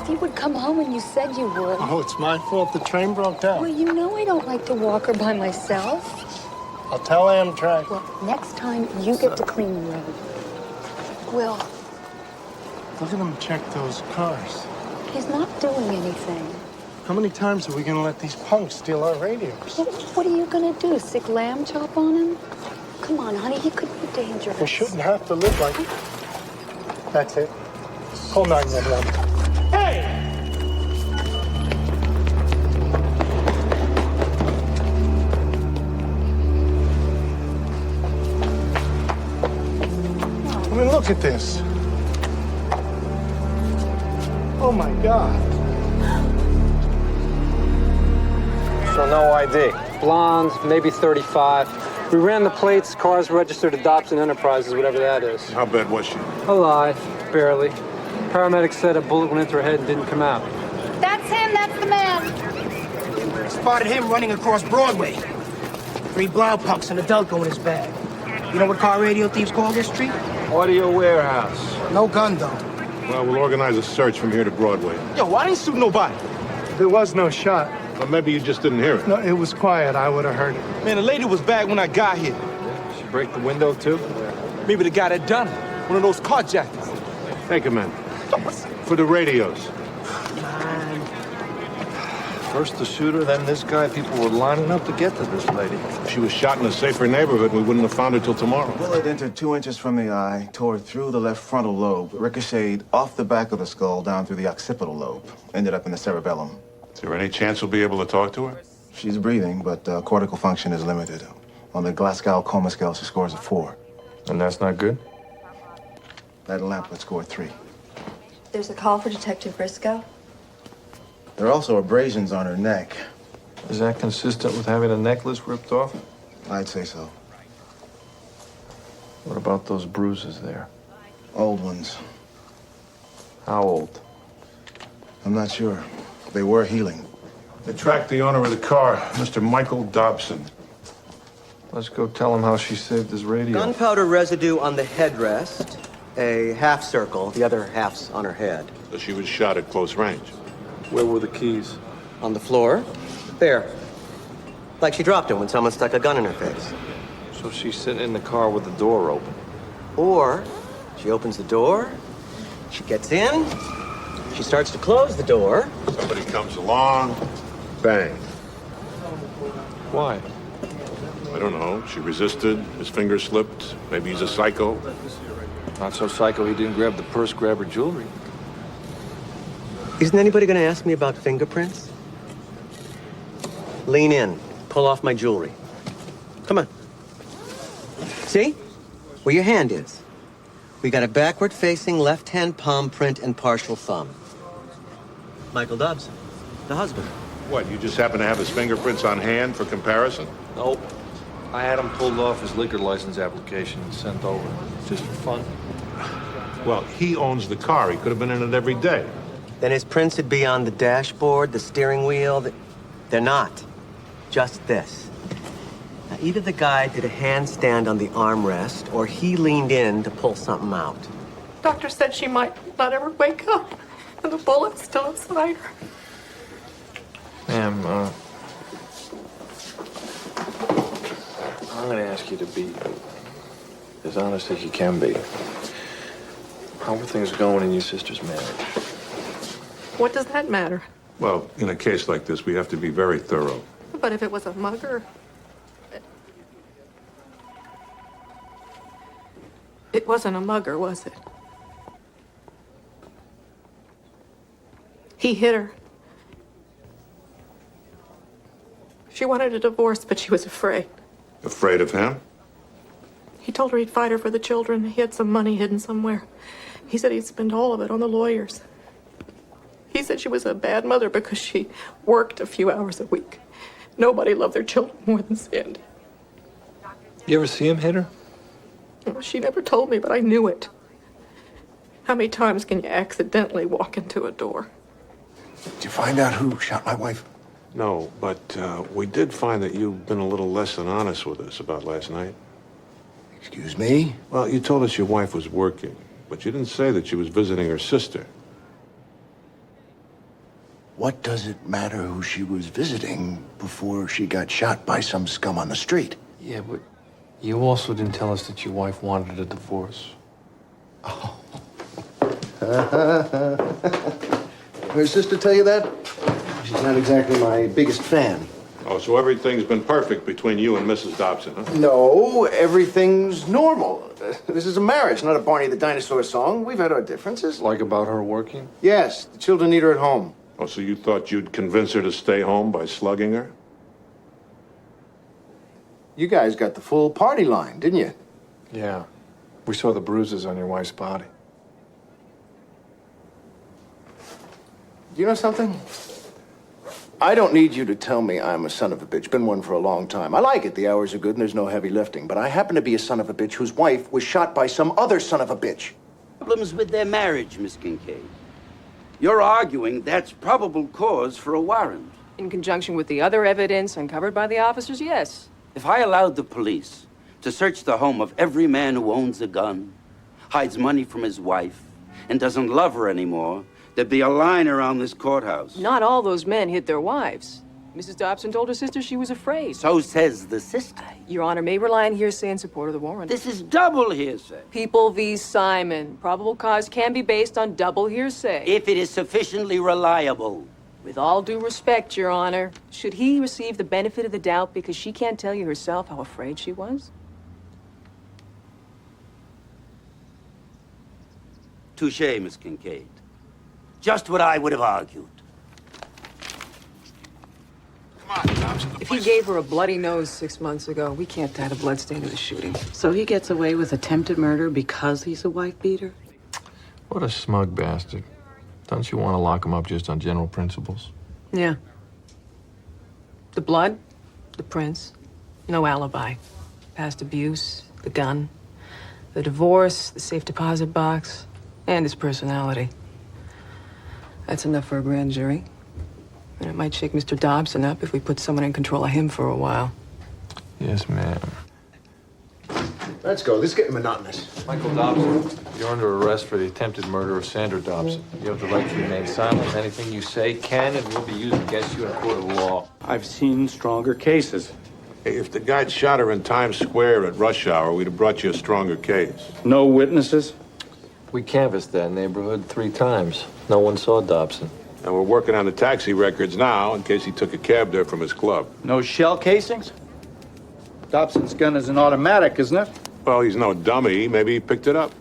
If you would come home when you said you would. Oh, it's my fault the train broke down. Well, you know I don't like to walk her by myself. I'll tell Amtrak. Well, next time you get to clean the road. Will. Look at him check those cars. He's not doing anything. How many times are we gonna let these punks steal our radios? Well, what are you gonna do? Stick lamb chop on him? Come on, honey, he could be dangerous. We shouldn't have to live like... That's it. Call 911. Hey! I mean, look at this. Oh, my God. So no ID. Blonde, maybe 35. We ran the plates, cars registered to Dobson Enterprises, whatever that is. How bad was she? Alive, barely. Paramedics said a bullet went into her head and didn't come out. That's him, that's the man. Spotted him running across Broadway. 3 blow punks and a Delco in his bag. You know what car radio thieves call this street? Audio warehouse. No gun, though. Well, we'll organize a search from here to Broadway. Yo, why didn't you shoot nobody? There was no shot. Well, maybe you just didn't hear it. No, it was quiet. I would have heard it. Man, the lady was bad when I got here. She break the window, too? Maybe the guy that done it. One of those carjackers. Take a minute. For the radios. First the shooter, then this guy. People were lining up to get to this lady. If she was shot in a safer neighborhood, we wouldn't have found her till tomorrow. Bullet entered 2 inches from the eye, tore through the left frontal lobe, ricocheted off the back of the skull down through the occipital lobe, ended up in the cerebellum. Is there any chance we'll be able to talk to her? She's breathing, but cortical function is limited. On the Glasgow Coma scale, she scores a 4. And that's not good? That lamp would score 3. There's a call for Detective Briscoe. There are also abrasions on her neck. Is that consistent with having a necklace ripped off? I'd say so. What about those bruises there? Old ones. How old? I'm not sure. They were healing. They tracked the owner of the car, Mr. Michael Dobson. Let's go tell him how she saved his radio. Gunpowder residue on the headrest, a half circle, the other half's on her head. So she was shot at close range. Where were the keys? On the floor, there. Like she dropped them when someone stuck a gun in her face. So she's sitting in the car with the door open. Or she opens the door, she gets in, she starts to close the door. Somebody comes along, bang. Why? I don't know. She resisted, his finger slipped. Maybe he's a psycho. Not so psycho he didn't grab the purse, grab her jewelry. Isn't anybody gonna ask me about fingerprints? Lean in, pull off my jewelry. Come on. See? Where your hand is. We got a backward-facing left-hand palm print and partial thumb. Michael Dobson, the husband. What, you just happen to have his fingerprints on hand for comparison? Nope. I had him pulled off his liquor license application and sent over. Just for fun. Well, he owns the car. He could have been in it every day. Then his prints would be on the dashboard, the steering wheel. They're not. Just this. Now, either the guy did a handstand on the armrest, or he leaned in to pull something out. Doctor said she might not ever wake up, and the bullet's still inside her. Ma'am, I'm going to ask you to be as honest as you can be. How are things going in your sister's marriage? What does that matter? Well, in a case like this, we have to be very thorough. But if it was a mugger... It wasn't a mugger, was it? He hit her. She wanted a divorce, but she was afraid. Afraid of him? He told her he'd fight her for the children. He had some money hidden somewhere. He said he'd spend all of it on the lawyers. He said she was a bad mother because she worked a few hours a week. Nobody loved their children more than Sandy. You ever see him hit her? Well, she never told me, but I knew it. How many times can you accidentally walk into a door? Did you find out who shot my wife? No, but we did find that you've been a little less than honest with us about last night. Excuse me? Well, you told us your wife was working, but you didn't say that she was visiting her sister. What does it matter who she was visiting before she got shot by some scum on the street? Yeah, but you also didn't tell us that your wife wanted a divorce. Her sister tell you that? She's not exactly my biggest fan. Oh, so everything's been perfect between you and Mrs. Dobson, huh? No, everything's normal. This is a marriage, not a Barney the Dinosaur song. We've had our differences. Like about her working? Yes, the children need her at home. Oh, so you thought you'd convince her to stay home by slugging her? You guys got the full party line, didn't you? Yeah. We saw the bruises on your wife's body. You know something? I don't need you to tell me I'm a son of a bitch. Been one for a long time. I like it. The hours are good and there's no heavy lifting. But I happen to be a son of a bitch whose wife was shot by some other son of a bitch. Problems with their marriage, Miss Kincaid. You're arguing that's probable cause for a warrant. In conjunction with the other evidence uncovered by the officers, yes. If I allowed the police to search the home of every man who owns a gun, hides money from his wife, and doesn't love her anymore, there'd be a line around this courthouse. Not all those men hit their wives. Mrs. Dobson told her sister she was afraid. So says the sister. Your Honor may rely on hearsay in support of the warrant. This is double hearsay. People v. Simon. Probable cause can be based on double hearsay. If it is sufficiently reliable. With all due respect, Your Honor, should he receive the benefit of the doubt because she can't tell you herself how afraid she was? Touché, Miss Kincaid. Just what I would have argued. If he gave her a bloody nose 6 months ago, we can't tie the bloodstain to the shooting. So he gets away with attempted murder because he's a wife beater? What a smug bastard. Don't you want to lock him up just on general principles? Yeah. The blood, the prints, no alibi. Past abuse, the gun, the divorce, the safe deposit box, and his personality. That's enough for a grand jury. And it might shake Mr. Dobson up if we put someone in control of him for a while. Yes, ma'am. Let's go. This is getting monotonous. Michael Dobson, you're under arrest for the attempted murder of Sandra Dobson. You have the right to remain silent. Anything you say can and will be used against you in a court of law. I've seen stronger cases. Hey, if the guy shot her in Times Square at rush hour, we'd have brought you a stronger case. No witnesses? We canvassed that neighborhood 3 times. No one saw Dobson. And we're working on the taxi records now in case he took a cab there from his club. No shell casings? Dobson's gun is an automatic, isn't it? Well, he's no dummy. Maybe he picked it up.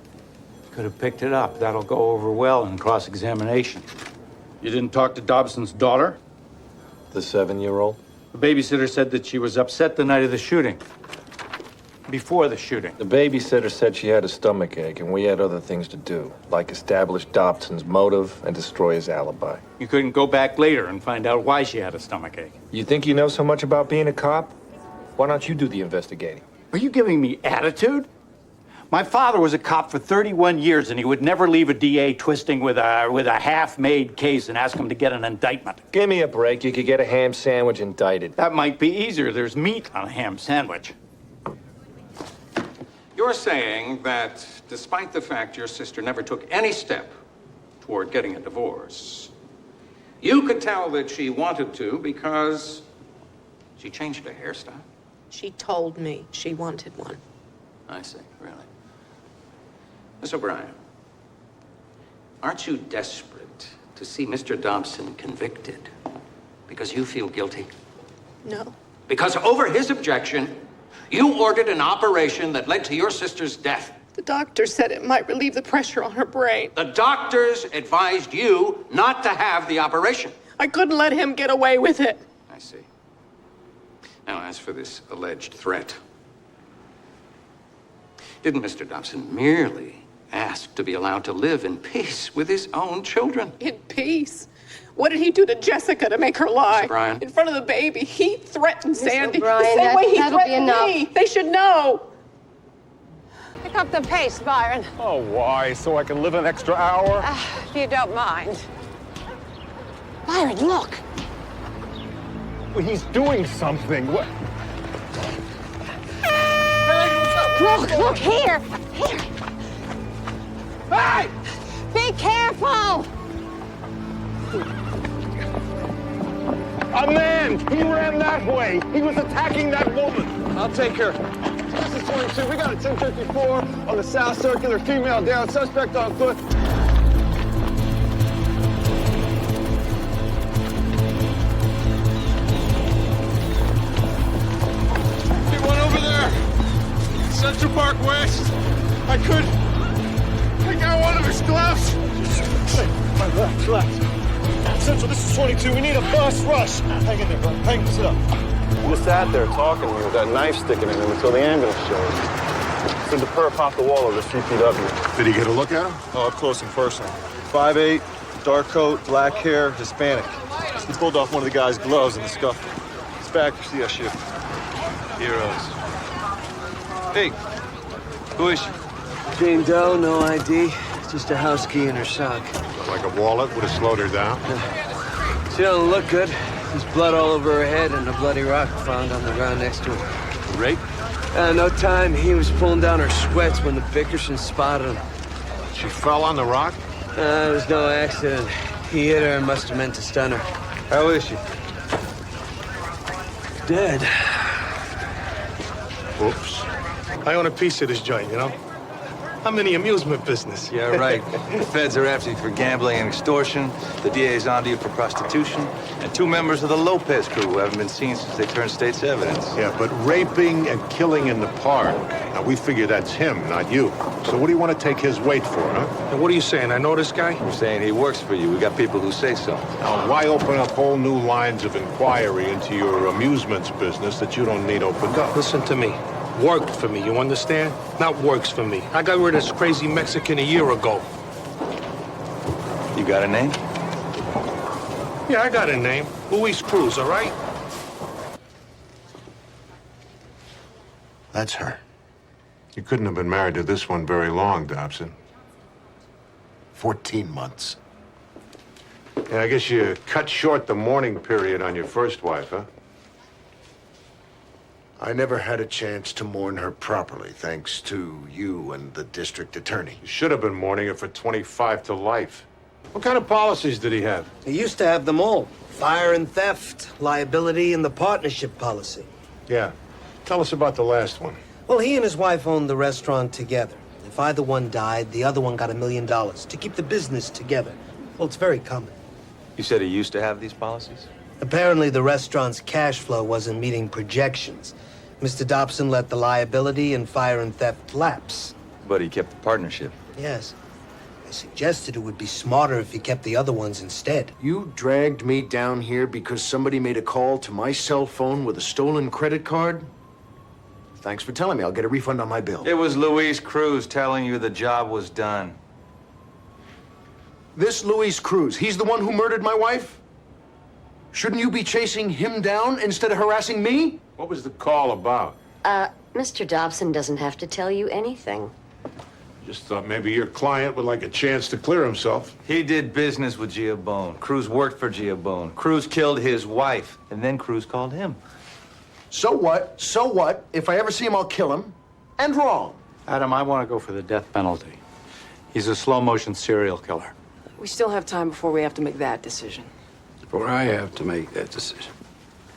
Could have picked it up. That'll go over well in cross-examination. You didn't talk to Dobson's daughter? The 7-year-old? The babysitter said that she was upset the night of the shooting. Before the shooting. The babysitter said she had a stomachache, and we had other things to do, like establish Dobson's motive and destroy his alibi. You couldn't go back later and find out why she had a stomachache. You think you know so much about being a cop? Why don't you do the investigating? Are you giving me attitude? My father was a cop for 31 years, and he would never leave a DA twisting with a half-made case and ask him to get an indictment. Give me a break. You could get a ham sandwich indicted. That might be easier. There's meat on a ham sandwich. You're saying that despite the fact your sister never took any step toward getting a divorce, you could tell that she wanted to because she changed her hairstyle? She told me she wanted one. I see, really. Miss O'Brien, aren't you desperate to see Mr. Dobson convicted because you feel guilty? No. Because over his objection, you ordered an operation that led to your sister's death. The doctor said it might relieve the pressure on her brain. The doctors advised you not to have the operation. I couldn't let him get away with it. I see. Now, as for this alleged threat, didn't Mr. Dobson merely ask to be allowed to live in peace with his own children? In peace? What did he do to Jessica to make her lie? Mr. Bryan. In front of the baby, he threatened Sandy Bryan, the same way he that'll be threatened enough. me. They should know. Pick up the pace, Byron. Oh, why? So I can live an extra hour? If you don't mind. Byron, look. Well, he's doing something. What? Look here. Here. Hey! Be careful. A man! He ran that way! He was attacking that woman! I'll take her. This is 22. We got a 1054 on the South Circular. Female down. Suspect on foot. One over there. Central Park West. I got one of his gloves. Relax. Central, this is 22. We need a bus rush. Hang in there, bro. Hang, sit up. We just sat there talking with that knife sticking in him until the ambulance showed. Said the perp hopped the wall of the CPW. Did he get a look at him? Oh, up close and personal. 5'8", dark coat, black hair, Hispanic. He pulled off one of the guy's gloves in the scuffle. It's back for CSU. Heroes. Hey, who is she? Jane Doe, no ID. Just a house key in her sock. Like a wallet would have slowed her down? She don't look good. There's blood all over her head and a bloody rock found on the ground next to her. Rape? No time. He was pulling down her sweats when the Bickersons spotted him. She fell on the rock? It was no accident. He hit her and must have meant to stun her. How is she? Dead. Oops. I own a piece of this joint, you know? I'm in the amusement business. Yeah, right. The feds are after you for gambling and extortion. The DA's onto you for prostitution. And 2 members of the Lopez crew who haven't been seen since they turned state's evidence. Yeah, but raping and killing in the park. Now, we figure that's him, not you. So what do you want to take his weight for, huh? And what are you saying? I know this guy? I'm saying he works for you. We got people who say so. Now, why open up whole new lines of inquiry into your amusements business that you don't need opened up? Listen to me. Worked for me, you understand? Not works for me. I got rid of this crazy Mexican a year ago. You got a name? Yeah, I got a name. Luis Cruz, all right? That's her. You couldn't have been married to this one very long, Dobson. 14 months. Yeah, I guess you cut short the mourning period on your first wife, huh? I never had a chance to mourn her properly, thanks to you and the district attorney. You should have been mourning her for 25 to life. What kind of policies did he have? He used to have them all. Fire and theft, liability, and the partnership policy. Yeah. Tell us about the last one. Well, he and his wife owned the restaurant together. If either one died, the other one got $1 million to keep the business together. Well, it's very common. You said he used to have these policies? Apparently, the restaurant's cash flow wasn't meeting projections. Mr. Dobson let the liability and fire and theft lapse. But he kept the partnership. Yes. I suggested it would be smarter if he kept the other ones instead. You dragged me down here because somebody made a call to my cell phone with a stolen credit card? Thanks for telling me. I'll get a refund on my bill. It was Luis Cruz telling you the job was done. This Luis Cruz, he's the one who murdered my wife? Shouldn't you be chasing him down instead of harassing me? What was the call about? Mr. Dobson doesn't have to tell you anything. Just thought maybe your client would like a chance to clear himself. He did business with Giabone. Cruz worked for Giabone. Cruz killed his wife, and then Cruz called him. So what? So what? If I ever see him, I'll kill him. And wrong. Adam, I want to go for the death penalty. He's a slow-motion serial killer. We still have time before we have to make that decision. Before I have to make that decision.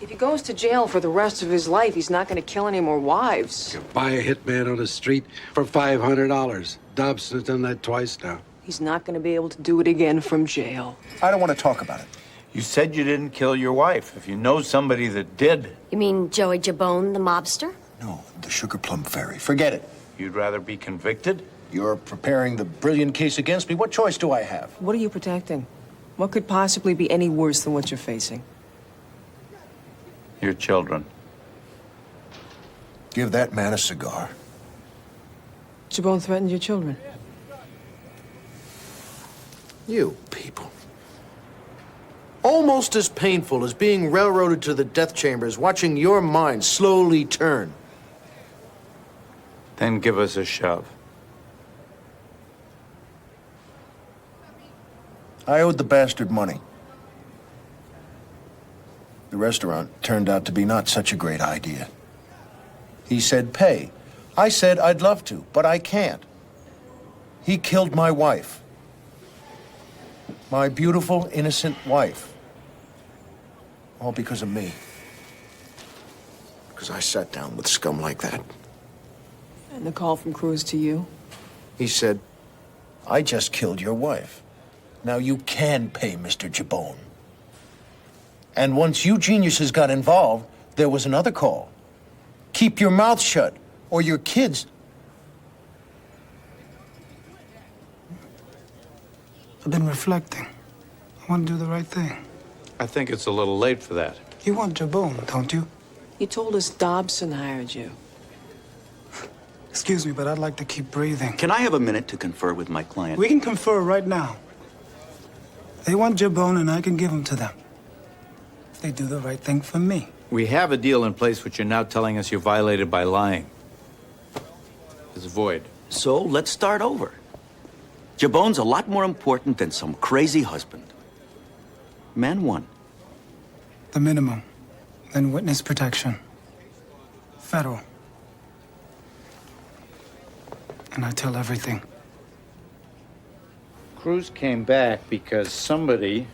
If he goes to jail for the rest of his life, he's not going to kill any more wives. Buy a hitman on the street for $500. Dobson's done that twice now. He's not going to be able to do it again from jail. I don't want to talk about it. You said you didn't kill your wife. If you know somebody that did, You mean Joey Giabone, the mobster? No, the Sugar Plum Fairy. Forget it. you'd rather be convicted? You're preparing the brilliant case against me. What choice do I have? What are you protecting? What could possibly be any worse than what you're facing? Your children. Give that man a cigar. Giabone threatened your children. You people. Almost as painful as being railroaded to the death chamber is watching your mind slowly turn. Then give us a shove. I owed the bastard money. The restaurant turned out to be not such a great idea. He said pay. I said I'd love to, but I can't. He killed my wife. My beautiful, innocent wife. All because of me. Because I sat down with scum like that. And the call from Cruz to you? He said, I just killed your wife. Now you can pay Mr. Jabone. And once you geniuses got involved, there was another call. Keep your mouth shut, or your kids. I've been reflecting. I want to do the right thing. I think it's a little late for that. You want Jabone, don't you? You told us Dobson hired you. Excuse me, but I'd like to keep breathing. Can I have a minute to confer with my client? We can confer right now. They want Jabone, and I can give him to them. If they do the right thing for me. We have a deal in place which you're now telling us you violated by lying. It's void. So let's start over. Jabone's a lot more important than some crazy husband. Man one. The minimum. Then witness protection. Federal. And I tell everything. Cruz came back because somebody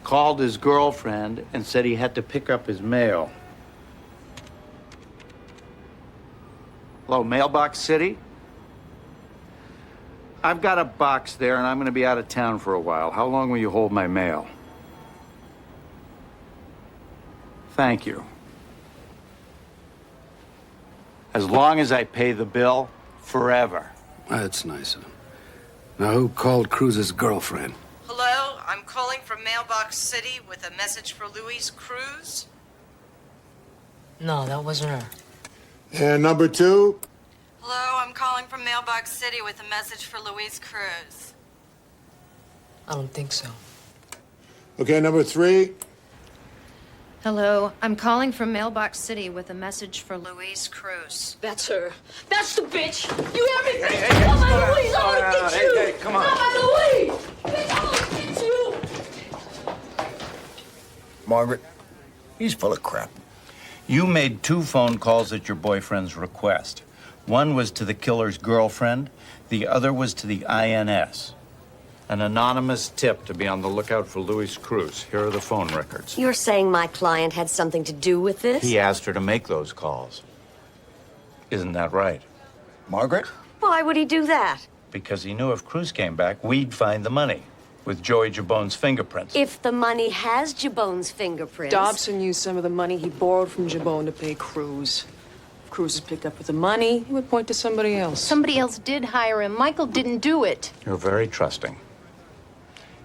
called his girlfriend and said he had to pick up his mail. Hello, Mailbox City? I've got a box there and I'm going to be out of town for a while. How long will you hold my mail? Thank you. As long as I pay the bill, forever. That's nice of him. Now, who called Cruz's girlfriend? Hello, I'm calling from Mailbox City with a message for Louise Cruz. No, that wasn't her. And number two? Hello, I'm calling from Mailbox City with a message for Louise Cruz. I don't think so. Okay, number three? Hello, I'm calling from Mailbox City with a message for Louise Cruz. That's her. That's the bitch. You hear me? Hey, bitch? hey, I'm slow on Louise. down, I'm gonna slow get down. you. Hey, hey, come on. I'm on Louise. Bitch, I'm gonna get you. Margaret, he's full of crap. You made 2 phone calls at your boyfriend's request. One was to the killer's girlfriend, the other was to the INS. An anonymous tip to be on the lookout for Louis Cruz. Here are the phone records. You're saying my client had something to do with this? He asked her to make those calls. Isn't that right? Margaret? Why would he do that? Because he knew if Cruz came back, we'd find the money with Joey Jabone's fingerprints. If the money has Jabone's fingerprints... Dobson used some of the money he borrowed from Jabone to pay Cruz. If Cruz is picked up with the money, he would point to somebody else. Somebody else did hire him. Michael didn't do it. You're very trusting.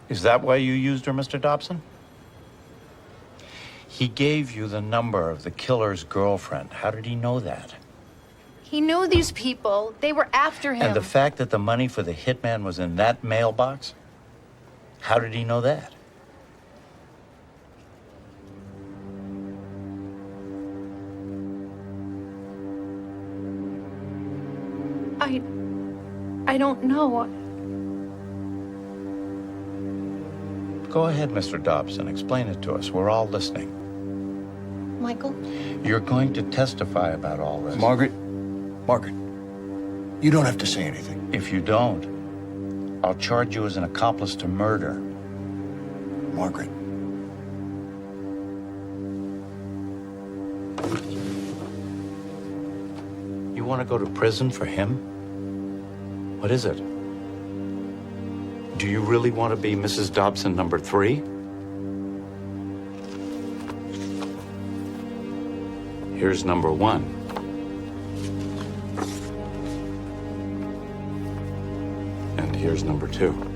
Is that why you used her, Mr. Dobson? He gave you the number of the killer's girlfriend. How did he know that? He knew these people. They were after him. And the fact that the money for the hitman was in that mailbox? How did he know that? I don't know. Go ahead, Mr. Dobson. Explain it to us. We're all listening. Michael? You're going to testify about all this. Margaret, you don't have to say anything. If you don't, I'll charge you as an accomplice to murder. Margaret. You want to go to prison for him? What is it? Do you really want to be Mrs. Dobson number 3? Here's number 1. And here's number 2.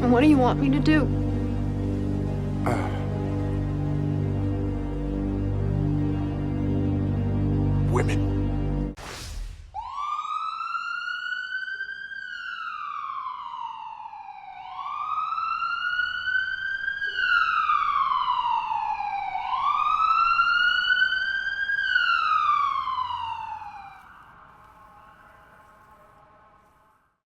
And what do you want me to do?